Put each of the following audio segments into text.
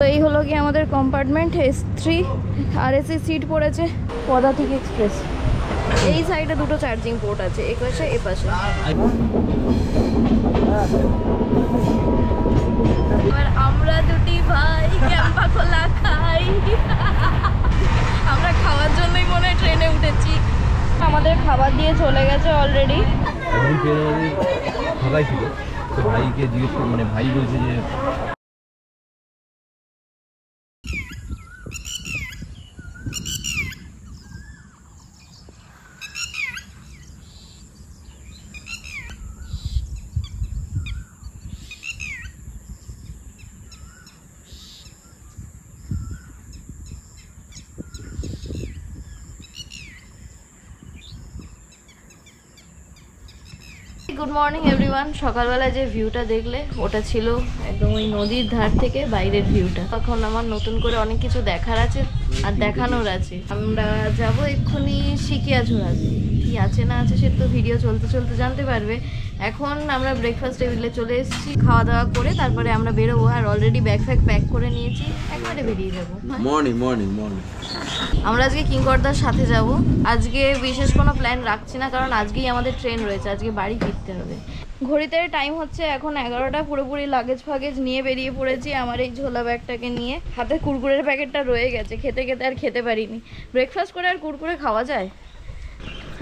তো এই হলো কি আমাদের কম্পার্টমেন্ট S3 আর এসি সিট পড়েছে পদাতিক এক্সপ্রেস। এই সাইডে দুটো চার্জিং পোর্ট আছে, এই পাশে এ পাশে। এবার আমরা দুটি ভাই ক্যাম্পা খোলা খাই। আমরা খাওয়ার জন্যই মনে হয় ট্রেনে উঠেছি। আমাদের খাবার দিয়ে চলে গেছে অলরেডি। ভাইকে জিজ্ঞেস মানে ভাই বলছে যে গুড মর্নিং এভরিওয়ান। সকালবেলা যে ভিউটা দেখলে ওটা ছিল একদম ওই নদীর ধার থেকে বাইরের ভিউটা। তখন আমার নতুন করে অনেক কিছু দেখার আছে আর দেখানোর আছে। আমরা যাব এক্ষুনি সিকিয়াঝোড়াতে। কি আছে না আছে সে তো ভিডিও চলতে চলতে জানতে পারবে। এখন আমরা ব্রেকফাস্ট টেবিলে চলে এসেছি, খাওয়া দাওয়া করে তারপরে আমরা বেরোবো। আর অলরেডি ব্যাগ ফ্যাগ প্যাক করে নিয়েছি, একবারে বেরিয়ে যাবো। Morning morning morning. আমরা আজকে কিঙ্করদার সাথে যাব। আজকে বিশেষ কোনো প্ল্যান রাখছি না, কারণ আজকেই আমাদের ট্রেন রয়েছে, আজকে বাড়ি ফিরতে হবে। ঘড়িতে টাইম হচ্ছে এখন 11টা। পুরোপুরি লাগেজ ফাগেজ নিয়ে বেরিয়ে পড়েছি। আমার এই ঝোলা ব্যাগটাকে নিয়ে। হাতে কুরকুরের প্যাকেটটা রয়ে গেছে, খেতে খেতে আর খেতে পারিনি। ব্রেকফাস্ট করে আর কুরকুরে খাওয়া যায়?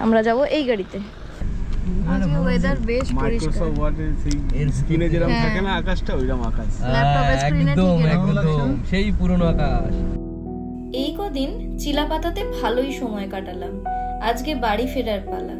আমরা যাব এই গাড়িতে। আজকে ওয়েদার বেশ পরিষ্কার। এর স্ক্রিনে যেরকম থাকে না আকাশটা, ওইরকম আকাশ। ল্যাপটপের স্ক্রিনে একদম সেই পুরনো আকাশ। এই কদিন চিলাপাতাতে ভালোই সময় কাটালাম। আজকে বাড়ি ফেরার পালা।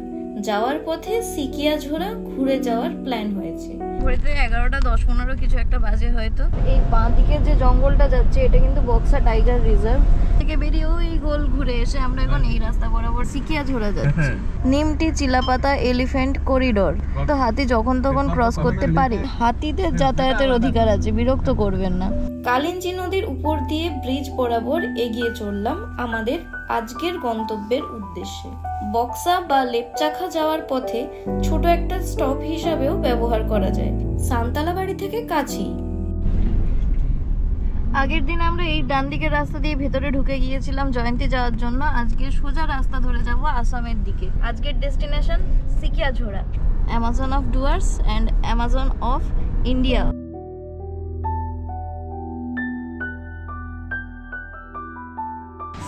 যাওয়ার পথে সিকিয়াঝোড়া ঘুরে যাওয়ার প্ল্যান হয়েছে। ঘড়িতে 11টা 10-15 কিছু একটা বাজে হয়তো। এই বাঁ দিকে যে জঙ্গলটা যাচ্ছে এটা কিন্তু বক্সা টাইগার রিজার্ভ থেকে বেরিয়ে ওই গোল ঘুরে এসে আমরা এখন এই রাস্তা বরাবর সিকিয়াঝোড়া যাচ্ছি। নিমটি চিলাপাতা এলিফ্যান্ট করিডোর। তো হাতি যখন তখন ক্রস করতে পারে, হাতিদের যাতায়াতের অধিকার আছে, বিরক্ত করবেন না। কালিঞ্চি নদীর উপর দিয়ে ব্রিজ বরাবর এগিয়ে চললাম আমাদের আজকের গন্তব্যের উদ্দেশ্যে। বক্সা বা লেপচাখা যাওয়ার পথে ছোট একটা স্টপ হিসাবেও ব্যবহার করা যায়। সান্তালাবাড়ি থেকে কাছেই। আগের দিন আমরা এই ডান দিকের রাস্তা দিয়ে ভেতরে ঢুকে গিয়েছিলাম জয়ন্তী যাওয়ার জন্য। আজকে সোজা রাস্তা ধরে যাব আসামের দিকে। আজকের destination Sikiajhora, Amazon of Dooars and Amazon of India.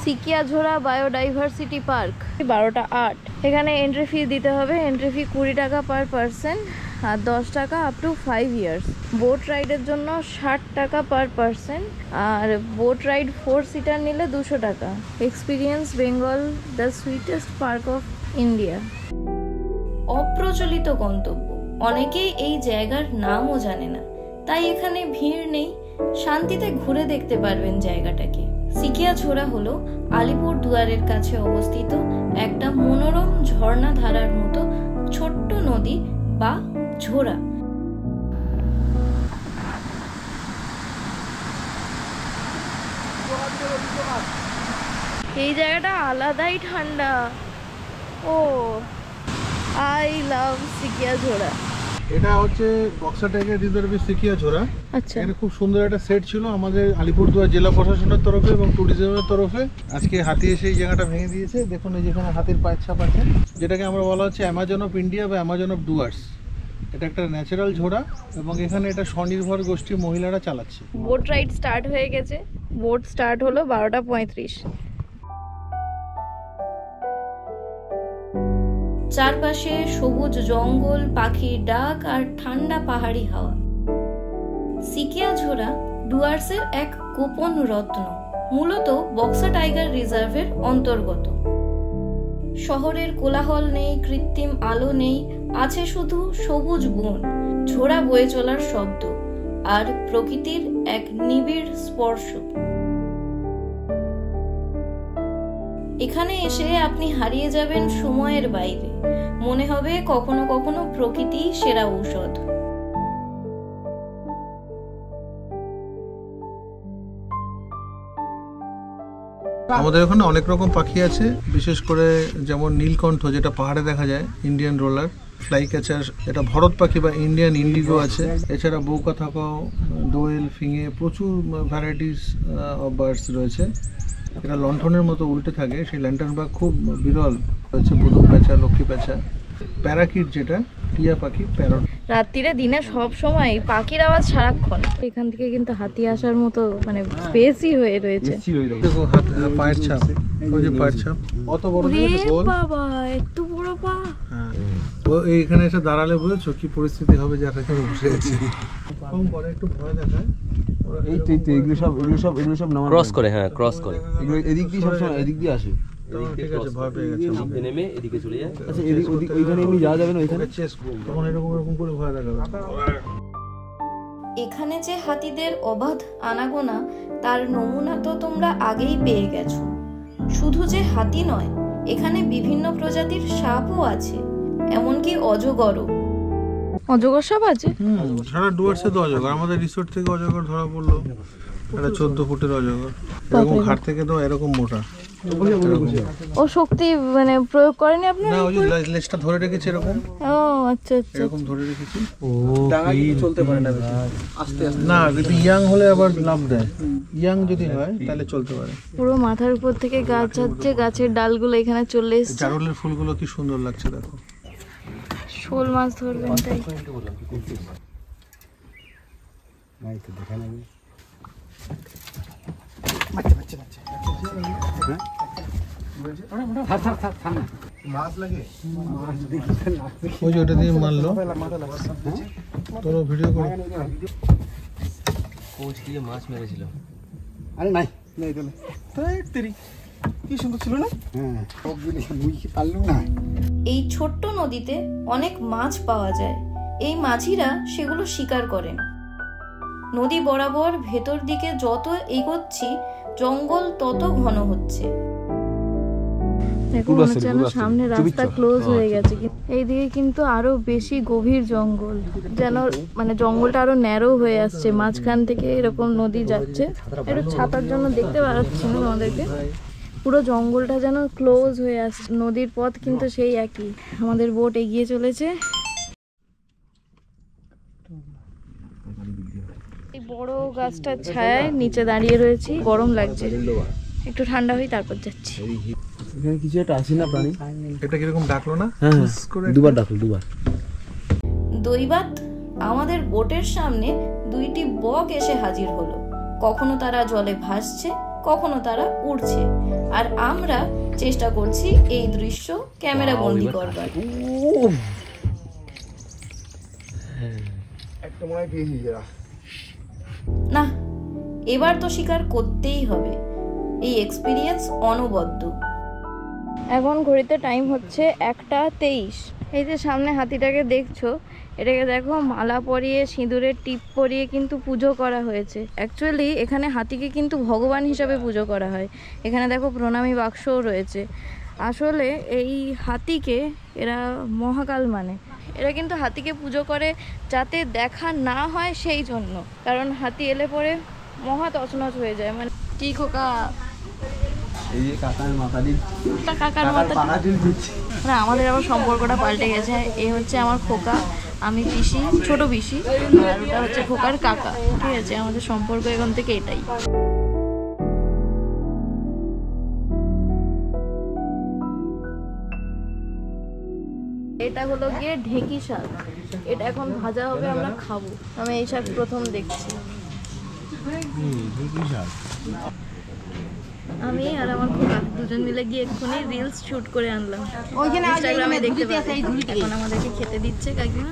Sikiajhora biodiversity park, 12টা 8। এখানে এন্ট্রি ফি দিতে হবে। এন্ট্রি ফি 20 টাকা পার পারসন আর 10 টাকা আপ টু 5 ইয়ার্স। বোট রাইডের জন্য 60 টাকা পার পারসন আর বোট রাইড 4 সিটার নিলে 200 টাকা। Experience Bengal the sweetest park of India. অপ্রচলিত গন্তব্য, অনেকেই এই জায়গার নামও জানে না, তাই এখানে ভিড় নেই। শান্তিতে ঘুরে দেখতে পারবেন জায়গাটাকে। সিকিয়াঝোড়া হলো আলিপুর দুয়ারের কাছে অবস্থিত একটা মনোরম ঝর্ণা ধারার মতো ছোট্ট নদী বা ঝোড়া। এই জায়গাটা আলাদাই ঠান্ডা। ও আই লাভ সিকিয়াঝোড়া। এটা হচ্ছে বক্সা টাইগার রিজার্ভের সিকিয়াঝোড়া। আচ্ছা, এখানে খুব সুন্দর একটা সেট ছিল আমাদের আলিপুরদুয়ার জেলা প্রশাসনের তরফে এবং ট্যুরিজমের তরফে। আজকে হাতি এসে এই জায়গাটা ভেঙে দিয়েছে। দেখুন এই যেখানে হাতির পায়ের ছাপ আছে, যেটাকে আমরা বলা হচ্ছে অ্যামাজন অফ ইন্ডিয়া বা অ্যামাজন অফ ডুয়ার্স। এটা একটা ন্যাচারাল ঝোড়া এবং এখানে এটা স্বনির্ভর গোষ্ঠী মহিলারা চালাচ্ছে। বোট রাইড স্টার্ট হয়ে গেছে। বোট স্টার্ট হলো 12টা 35। চারপাশে সবুজ জঙ্গল, পাখির ডাক আর ঠান্ডা পাহাড়ি হাওয়া। সিকিয়াঝোড়া ডুয়ার্সের এক গোপন রত্ন, মূলত বক্সা টাইগার রিজার্ভের অন্তর্গত। শহরের কোলাহল নেই, কৃত্রিম আলো নেই, আছে শুধু সবুজ বন, ঝোড়া বয়ে চলার শব্দ আর প্রকৃতির এক নিবিড় স্পর্শ। এখানে এসে আপনি হারিয়ে যাবেন সময়ের বাইরে। মনে হবে কখনো কখনো প্রকৃতি সেরা ঔষধ। আমাদের ওখানে অনেক রকম পাখি আছে, বিশেষ করে যেমন নীলকণ্ঠ, যেটা পাহাড়ে দেখা যায়, ইন্ডিয়ান রোলার। ফ্লাই ক্যাচার, এটা ভরত পাখি বা ইন্ডিয়ান ইন্ডিগো আছে, এছাড়া বৌকা থাকাও, দোয়েল, ফিঙে, প্রচুর ভ্যারাইটিস অফ বার্ডস রয়েছে। এটা লণ্ঠনের মতো উল্টে থাকে, সেই ল্যান্টার্ন বাগ খুব বিরল রয়েছে। বুদুম প্যাঁচা, লক্ষ্মী প্যাঁচা, প্যারাকিট যেটা টিয়া পাখি, প্যারট। রাত্রিরে দিনে সব সময় পাখির আওয়াজ সারাক্ষণ। এখান থেকে কিন্তু হাতি আসার মতো মানে স্পেসই হয়ে রয়েছে। দেখো পায়ের ছাপ, ওই যে পায়ের ছাপ অত বড় গোল বাবা, এত বড় পা। হ্যাঁ, ও এইখানে এসে দাঁড়ালে বুঝেছো কি পরিস্থিতি হবে, যার এখানে বসে আছে। কম করে একটু ভয় দেখায়। এগুলো সব ক্রস করে, হ্যাঁ ক্রস করে, এগুলো এদিক দিয়ে সবসময় এদিক দিয়ে আসে। ঠিক আছে, ভয় পেয়ে গেছে, নেমে এদিকে চলে যায়। আচ্ছা, এদিক ওদিক ওইখানে এমনি যাওয়া যাবে না, ওইখানে তখন এরকম করে ভয় দেখাবে। এখানে যে হাতিদের অবাধ আনাগোনা, তার নমুনা তো তোমরা আগেই পেয়ে গেছো। শুধু যে হাতি নয়, এখানে বিভিন্ন প্রজাতির সাপও আছে, এমনকি অজগরও। অজগর সাপ আছে? সারা ডুয়ার্সে তো অজগর, আমাদের রিসোর্ট থেকে অজগর ধরা পড়লো, এটা 14 ফুটের অজগর, এরকম ঘাট থেকে তো এরকম মোটা। ও শক্তি মানে প্রয়োগ করেনি আপনি? না, ওই যে লেজটা ধরে রেখেছে এরকম। ও আচ্ছা আচ্ছা, এরকম ধরে রেখেছি। ও ডাঙা কি চলতে পারে না বেশি, আস্তে আস্তে। না, যদি ইয়াং হলে আবার লাভ দেয়, ইয়াং যদি হয় তাহলে চলতে পারে। পুরো মাথার উপর থেকে গাছ যাচ্ছে, গাছের ডালগুলো এখানে চলে এসেছে। জারুলের ফুলগুলো কি সুন্দর লাগছে দেখো। শোল মাছ ধরবেন তাই। ওই যে ওটা দিয়ে মারলো, তোর ভিডিও করো। কোচ দিয়ে মাছ মেরেছিল। আরে নাই নাই তো তেরি কি সুন্দর ছিল না? হ্যাঁ, সব জিনিস মুই কি পারলুম না। এই ছোট্ট নদীতে অনেক মাছ পাওয়া যায়, এই মাঝিরা সেগুলো শিকার করেন। নদী বরাবর ভেতর দিকে যত এগোচ্ছি, জঙ্গল তত ঘন হচ্ছে। দেখো, মনে হচ্ছে সামনে রাস্তা ক্লোজ হয়ে গেছে, এইদিকে কিন্তু আরো বেশি গভীর জঙ্গল, যেন মানে জঙ্গলটা আরো ন্যারো হয়ে আসছে, মাঝখান থেকে এরকম নদী যাচ্ছে। একটু ছাতার জন্য দেখতে পাচ্ছি না আমাদেরকে, পুরো জঙ্গলটা যেন ক্লোজ হয়ে আসছে। নদীর পথ কিন্তু সেই একই। আমাদের বোট এগিয়ে চলেছে। এই বড় গাছটার ছায়ায় নিচে দাঁড়িয়ে রয়েছি, গরম লাগছে, একটু ঠান্ডা হই তারপর যাচ্ছি। এখানে কিছু একটা আসে না প্রাণী? এটা কিরকম ডাকলো না? হ্যাঁ, দুবার ডাকলো, দুবার। দৈবাত আমাদের বোটের সামনে দুইটি বক এসে হাজির হলো। কখনো তারা জলে ভাসছে, কখনো তারা উড়ছে, আর আমরা চেষ্টা করছি এই দৃশ্য ক্যামেরা বন্দি করবার। একটা মনে হয় পেয়েছি যারা। না, এবার তো শিকার করতেই হবে, এই এক্সপিরিয়েন্স অনবদ্য। এখন ঘড়িতে টাইম হচ্ছে 1:23। এই যে সামনে হাতিটাকে দেখছো, এটাকে দেখো মালা পরিয়ে, সিঁদুরের টিপ পরিয়ে কিন্তু পুজো করা হয়েছে। অ্যাকচুয়ালি এখানে হাতিকে কিন্তু ভগবান হিসাবে পুজো করা হয়। এখানে দেখো প্রণামী বাক্সও রয়েছে। আসলে এই হাতিকে এরা মহাকাল মানে, এরা কিন্তু হাতিকে পুজো করে যাতে দেখা না হয় সেই জন্য, কারণ হাতি এলে পরে মহা তছনছ হয়ে যায়। মানে কি খোকা, এই যে কাকার মাথাটি, কাকার মাথাটি না, আমাদের আবার সম্পর্কটা পাল্টে গেছে। এ হচ্ছে আমার খোকা, আমি পিসি, ছোট পিসি, আর ওটা হচ্ছে খোকার কাকা। ঠিক আছে, আমাদের সম্পর্ক এখন থেকে এটাই। এটা হলো গিয়ে ঢেঁকি শাক, এটা এখন ভাজা হবে, আমরা খাবো। আমি এই শাক প্রথম দেখছি। আমি আর আমার খোকা দুজন মিলে গিয়ে এক্ষুনি রিলস শুট করে আনলাম, ইনস্টাগ্রামে দেখতে পাচ্ছি। এখন আমাদেরকে খেতে দিচ্ছে কাকিমা।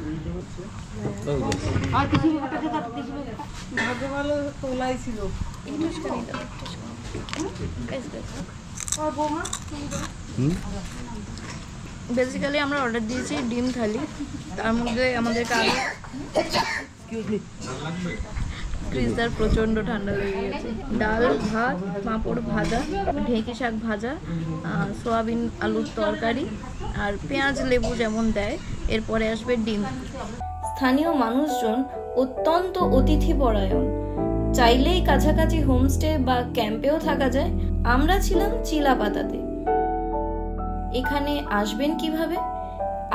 বেসিক্যালি আমরা অর্ডার দিয়েছি ডিম থালি, তার মধ্যে আমাদেরকে আরো ফ্রিজটার প্রচণ্ড ঠান্ডা লেগে গেছে। ডাল, ভাত, পাঁপড় ভাজা, ঢেঁকি শাক ভাজা, সয়াবিন আলুর তরকারি, আর পেঁয়াজ লেবু যেমন দেয়, এরপরে আসবে ডিম। স্থানীয় মানুষজন অত্যন্ত অতিথিপরায়ণ, চাইলেই কাছাকাছি হোমস্টে বা ক্যাম্পেও থাকা যায়। আমরা ছিলাম চিলাপাতাতে। এখানে আসবেন কিভাবে?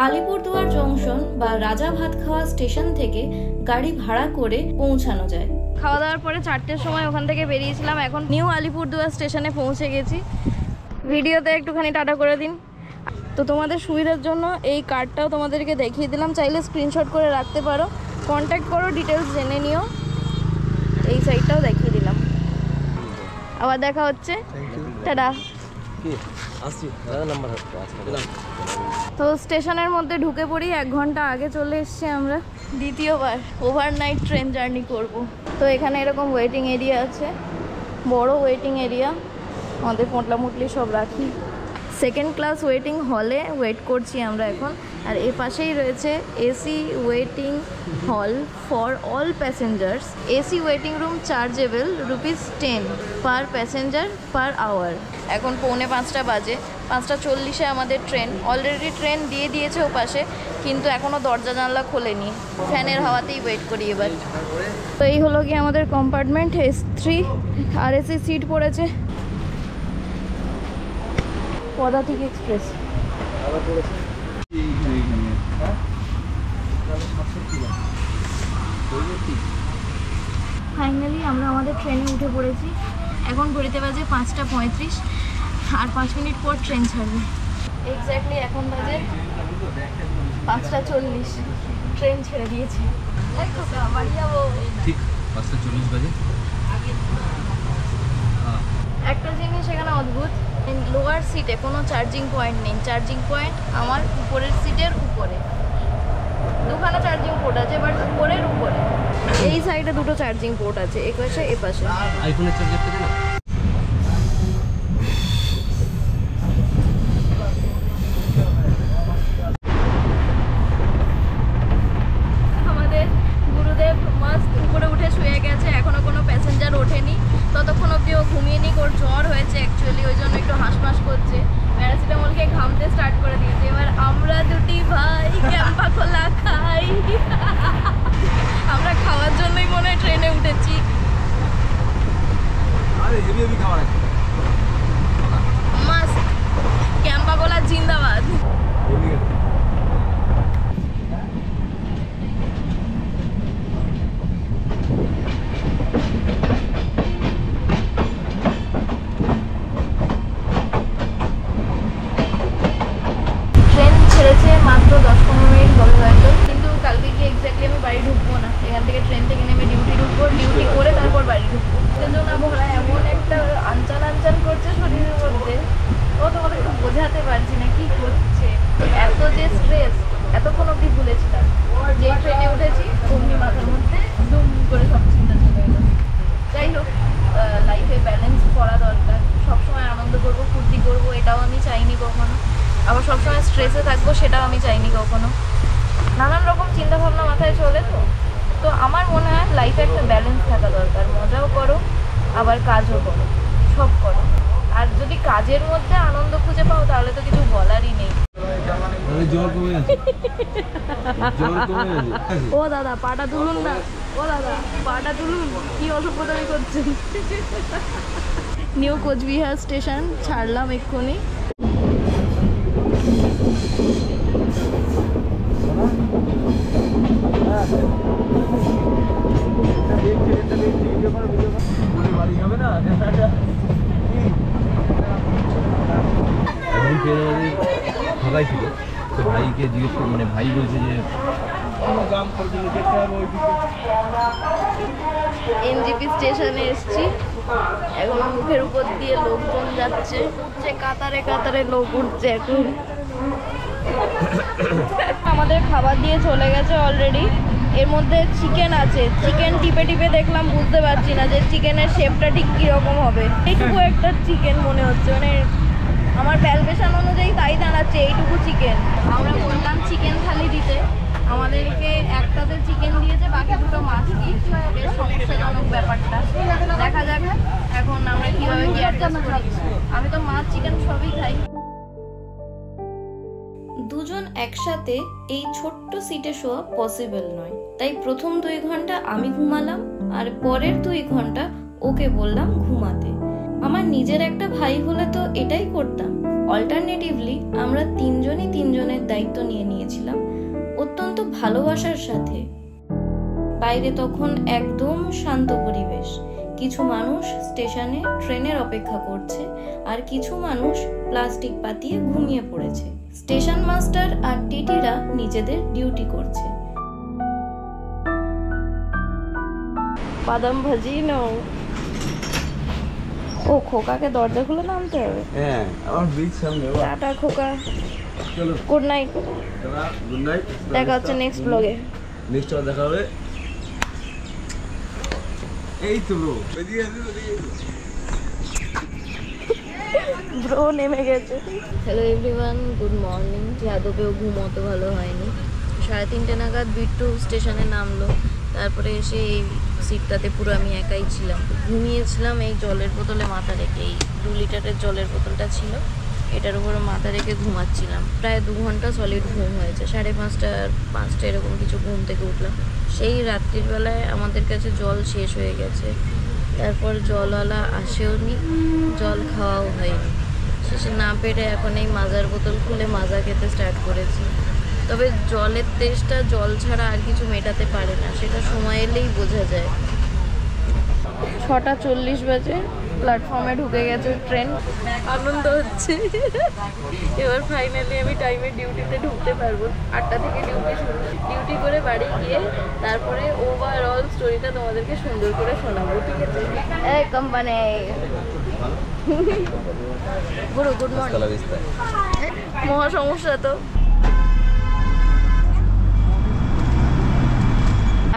আলিপুরদুয়ার জংশন বা রাজা ভাতখাওয়া স্টেশন থেকে গাড়ি ভাড়া করে পৌঁছানো যায়। খাওয়া দাওয়ার পরে 4টের সময় ওখান থেকে বেরিয়েছিলাম, এখন নিউ আলিপুরদুয়ার স্টেশনে পৌঁছে গেছি। ভিডিওতে একটুখানি টাটা করে দিন। তো তোমাদের সুবিধার জন্য এই কার্ডটাও তোমাদেরকে দেখিয়ে দিলাম, চাইলে স্ক্রিনশট করে রাখতে পারো, কন্ট্যাক্ট করো, ডিটেলস জেনে নিও। এই সাইডটাও দেখিয়ে দিলাম। আবার দেখা হচ্ছে, টাটা। তো স্টেশনের মধ্যে ঢুকে পড়ি, 1 ঘন্টা আগে চলে এসছি আমরা। দ্বিতীয়বার ওভারনাইট ট্রেন জার্নি করব। তো এখানে এরকম ওয়েটিং এরিয়া আছে, বড় ওয়েটিং এরিয়া, আমাদের পোটলা মুটলি সব রাখি। 2nd ক্লাস ওয়েটিং হলে ওয়েট করছি আমরা এখন। আর এ পাশেই রয়েছে AC waiting hall for all passengers. AC waiting room chargeable ₹10 per passenger per hour. এখন 4:45 বাজে, 5:40 আমাদের ট্রেন। অলরেডি ট্রেন দিয়ে দিয়েছে ও পাশে, কিন্তু এখনও দরজা জানলা খোলেনি, ফ্যানের হাওয়াতেই ওয়েট করি এবার। তো এই হলো কি আমাদের কম্পার্টমেন্ট S3, আর এসি সিট পড়েছে পদাতিক এক্সপ্রেস। ফাইনালি আমরা আমাদের ট্রেনে উঠে পড়েছি। এখন ঘড়িতে বাজে 5:35, আর 5 মিনিট পর ট্রেন ছাড়বে। এক্স্যাক্টলি এখন বাজে 5:40, ট্রেন ছেড়ে দিয়েছে। বাড়ি যাবো ঠিক 5:40 বাজে। একটা জিনিস এখানে অদ্ভুত, লোয়ার সিটে কোনো চার্জিং পয়েন্ট নেই। চার্জিং পয়েন্ট আমার উপরের সিটের উপরে, দুখানা চার্জিং পোর্ট আছে, বাট উপরের উপরে। এই সাইডে 2টো চার্জিং পোর্ট আছে, এপাশে এপাশে। আইফোনের চার্জার থেকে না আমাদের গুরুদেব মাস্ট উপরে উঠে শুয়ে গেছে, এখনো কোনো প্যাসেঞ্জার ওঠেনি। ততক্ষণ অব্দি ও ঘুমিয়ে নি, ওর জ্বর হয়েছে অ্যাকচুয়ালি, ওই জন্য একটু হাঁসফাঁস করছে। প্যারাসিটামলকে ঘামতে স্টার্ট করে দিয়েছে। এবার আমরা দুটি ভাই ক্যাম্পা খোলা খাই। আমরা খাওয়ার জন্যই মনে হয় ট্রেনে উঠেছি। মাস্ট ক্যাম্পা খোলা জিন্দাবাদ। ট্রেন ছেড়েছে মাত্র 10-15 মিনিট হবে হয়তো, কিন্তু কালকে গিয়ে এক্স্যাক্টলি আমি বাড়ি ঢুকবো না। এখান থেকে ট্রেন থেকে নেমে ডিউটি ঢুকবো, ডিউটি করে তারপর বাড়ি ঢুকবো। উত্তেজনা ভরা এমন একটা আনচান করছে শরীরের মধ্যে, ও তোমাদের একটু বোঝাতে পারছি না কি করছে। এত যে স্ট্রেস এতক্ষণ অব্দি ভুলেছিলাম, যে ট্রেনে উঠেছি অমনি মাথার মধ্যে দুম করে সব চিন্তা চলে এলো। যাই হোক, লাইফে ব্যালেন্স করা দরকার। সবসময় আনন্দ করবো, ফুর্তি করবো, এটাও আমি চাইনি কখনো। আবার সবসময় স্ট্রেসে থাকবো, সেটাও আমি চাইনি কখনো। নানান রকম চিন্তাভাবনা মাথায় চলে। তো আমার মনে হয় লাইফে একটা ব্যালেন্স থাকা দরকার। মজাও করো, আবার কাজও করো, সব করো। আর যদি কাজের মধ্যে আনন্দ খুঁজে পাও তাহলে তো কিছু বলারই নেই। ও দাদা পাটা তুলুন না, ও দাদা পাটা তুলুন, কি অসভ্যতামি করছেন। নিউ কোচবিহার স্টেশন ছাড়লাম এক্ষুনি। ফাঁকাই ছিল, তো ভাইকে জিজ্ঞেস করে, মানে ভাই বলছে যে এনজিপি স্টেশনে এসছি। এখন মুখের উপর দিয়ে লোকজন যাচ্ছে, উঠছে, কাতারে কাতারে লোক উঠছে। এখন আমাদের খাবার দিয়ে চলে গেছে অলরেডি। এর মধ্যে চিকেন আছে, চিকেন টিপে টিপে দেখলাম, বুঝতে পারছি না যে চিকেনের শেপটা ঠিক কীরকম হবে। এইটুকু একটা চিকেন মনে হচ্ছে, মানে আমার ভ্যালুয়েশন অনুযায়ী তাই দাঁড়াচ্ছে এইটুকু চিকেন। আমরা বললাম চিকেন থালি দিতে, আমাদেরকে একটাতে চিকেন দিয়েছে, বাকি দুটো মাছ দিয়েছে। বেশ সমস্যাজনক ব্যাপারটা, দেখা যাক এখন আমরা কীভাবে কি অ্যাডজাস্ট করি। আমি তো মাছ চিকেন সবই খাই। দুজন একসাথে এই ছোট্ট সিটে শোয়া পসিবল নয়, তাই প্রথম 2 ঘন্টা আমি ঘুমালাম, আর পরের 2 ঘন্টা ওকে বললাম ঘুমাতে। আমার নিজের একটা ভাই হলে তো এটাই করতাম। অল্টারনেটিভলি আমরা তিনজনই তিনজনের দায়িত্ব নিয়ে নিয়েছিলাম অত্যন্ত ভালোবাসার সাথে। বাইরে তখন একদম শান্ত পরিবেশ। কিছু মানুষ স্টেশনে ট্রেনের অপেক্ষা করছে, আর কিছু মানুষ প্লাস্টিক পাতিয়ে ঘুমিয়ে পড়েছে। স্টেশন মাস্টার আর টিটিরা নিজেদের ডিউটি করছে। বাদাম ভাজি নাও। ও খোকাকে দরজা খুলে নামতে হবে। হ্যাঁ, আমার ব্রিজ সামনে। টাটা খোকা, চলো, গুড নাইট। গুড নাইট, দেখা হচ্ছে নেক্সট ব্লগে। নেক্সট বার দেখা হবে। এই তো ব্রো, এদিকে ব্রো নেমে গেছে। Hello everyone, good morning. যাদবেও ঘুম অত ভালো হয়নি। 3:30 নাগাদ বিট্টু স্টেশনে নামলো। তারপরে এসে এই সিটটাতে পুরো আমি একাই ছিলাম। ঘুমিয়েছিলাম এই জলের বোতলে মাথা রেখে। এই 2 লিটারের জলের বোতলটা ছিল, এটার উপরে মাথা রেখে ঘুমাচ্ছিলাম। প্রায় 2 ঘন্টা সলিড ঘুম হয়েছে। 5:30 5টা এরকম কিছু ঘুম থেকে উঠলাম। সেই রাত্রির বেলায় আমাদের কাছে জল শেষ হয়ে গেছে। তারপর জলওয়ালা আসেও নি, জল খাওয়াও হয়নি। শেষে না পেরে এখন এই মাজার বোতল খুলে মাজা খেতে স্টার্ট করেছি। তবে জলের তেষ্টা জল ছাড়া আর কিছু মেটাতে পারে না, সেটা সময় এলেই বোঝা যায়। 6:40 বাজে, প্ল্যাটফর্মে ঢুকে গেছে ট্রেন। আনন্দ হচ্ছে, এবার ফাইনালি আমি টাইমে ডিউটিতে ঢুকতে পারবো। 8টা থেকে ডিউটি শুরু। ডিউটি করে বাড়ি গিয়ে তারপরে ওভারঅল স্টোরিটা তোমাদেরকে সুন্দর করে শোনাবো, ঠিক আছে? এই কোম্পানি গুড মর্নিং। মহা সমস্যা তো।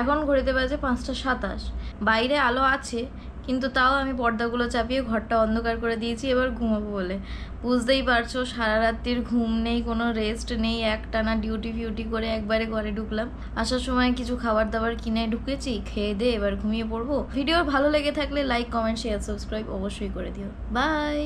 এখন ঘড়িতে বাজে 5:27। বাইরে আলো আছে, কিন্তু তাও আমি পর্দাগুলো চাপিয়ে ঘরটা অন্ধকার করে দিয়েছি এবার ঘুমাবো বলে। বুঝতেই পারছো সারা রাত্রির ঘুম নেই, কোনো রেস্ট নেই, একটানা ডিউটি ফিউটি করে একবারে ঘরে ঢুকলাম। আসার সময় কিছু খাবার দাবার কিনে ঢুকেছি, খেয়ে দিয়ে এবার ঘুমিয়ে পড়বো। ভিডিও ভালো লেগে থাকলে লাইক, কমেন্ট, শেয়ার, সাবস্ক্রাইব অবশ্যই করে দিও। বাই।